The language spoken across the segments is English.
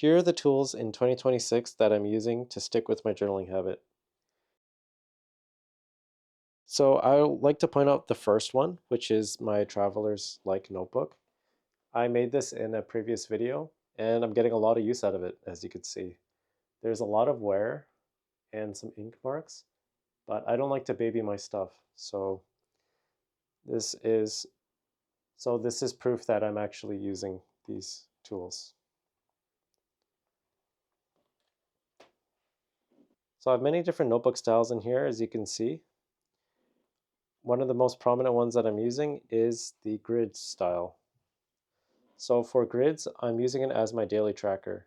Here are the tools in 2026 that I'm using to stick with my journaling habit. So I like to point out the first one, which is my Traveler's Like notebook. I made this in a previous video, and I'm getting a lot of use out of it, as you can see. There's a lot of wear and some ink marks, but I don't like to baby my stuff. This is this is proof that I'm actually using these tools. So I have many different notebook styles in here, as you can see. One of the most prominent ones that I'm using is the grid style. So for grids, I'm using it as my daily tracker.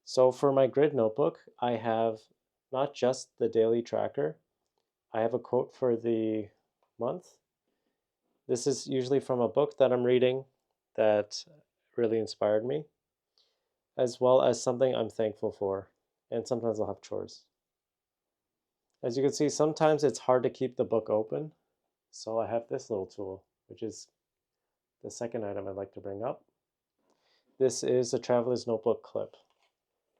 So for my grid notebook, I have not just the daily tracker, I have a quote for the month. This is usually from a book that I'm reading that really inspired me, as well as something I'm thankful for. And sometimes I'll have chores. As you can see, sometimes it's hard to keep the book open. So I have this little tool, which is the second item I'd like to bring up. This is a traveler's notebook clip.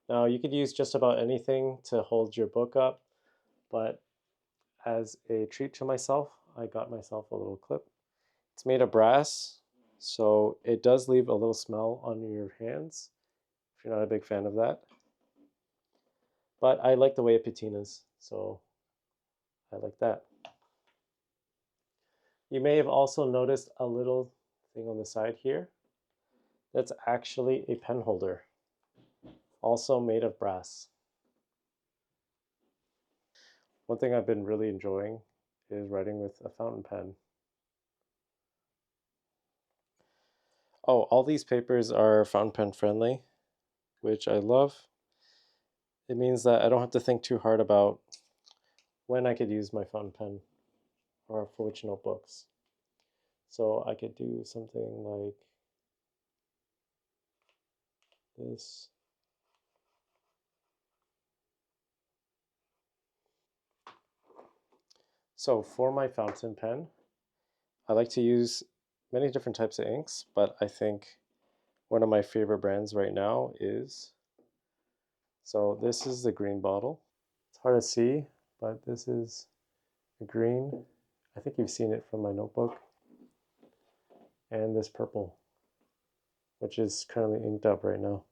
Now you could use just about anything to hold your book up, but as a treat to myself, I got myself a little clip. It's made of brass, so it does leave a little smell on your hands, if you're not a big fan of that. But I like the way it patinas, so I like that. You may have also noticed a little thing on the side here. That's actually a pen holder, also made of brass. One thing I've been really enjoying is writing with a fountain pen. Oh, all these papers are fountain pen friendly, which I love. It means that I don't have to think too hard about when I could use my fountain pen or for which notebooks. So I could do something like this. So for my fountain pen, I like to use many different types of inks, but I think one of my favorite brands right now is, so this is the green bottle. It's hard to see, but this is the green. I think you've seen it from my notebook. And this purple, which is currently inked up right now.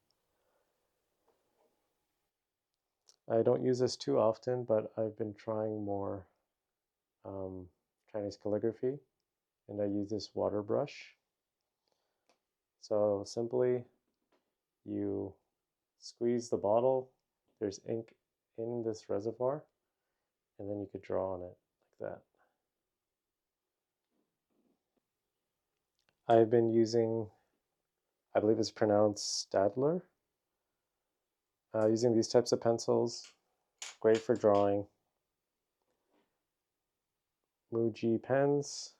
I don't use this too often, but I've been trying more Chinese calligraphy, and I use this water brush. So simply, you squeeze the bottle, there's ink in this reservoir, and then you could draw on it like that. I've been using, I believe it's pronounced Stadler, using these types of pencils, great for drawing. Muji pens,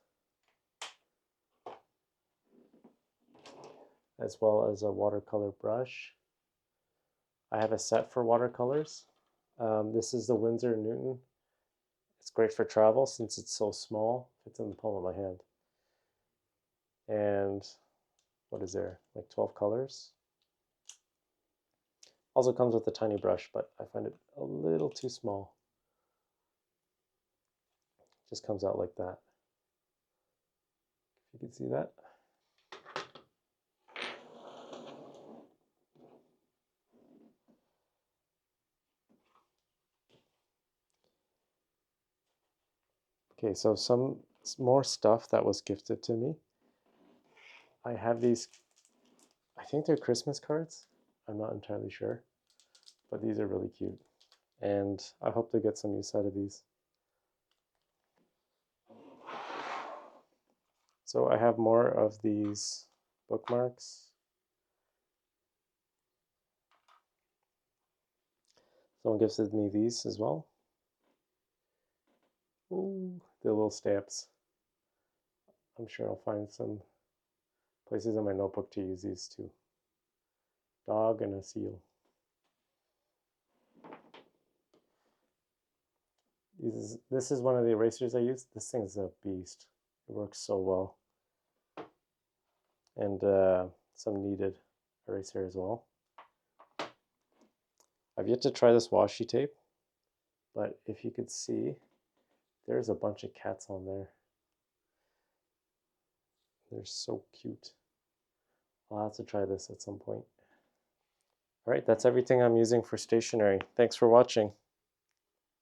as well as a watercolor brush. I have a set for watercolors. This is the Winsor Newton. It's great for travel since it's so small. Fits in the palm of my hand. And what is there? Like 12 colors. Also comes with a tiny brush, but I find it a little too small. Just comes out like that. If you can see that. Okay, so some more stuff that was gifted to me. I have these, I think they're Christmas cards. I'm not entirely sure, but these are really cute. And I hope to get some use out of these. So I have more of these bookmarks. Someone gifted me these as well. Ooh, the little stamps. I'm sure I'll find some places in my notebook to use these too. Dog and a seal. This is one of the erasers I use. This thing's a beast. It works so well. and some kneaded eraser as well. I've yet to try this washi tape, but if you could see, there's a bunch of cats on there. They're so cute. I'll have to try this at some point. All right, that's everything I'm using for stationery. Thanks for watching.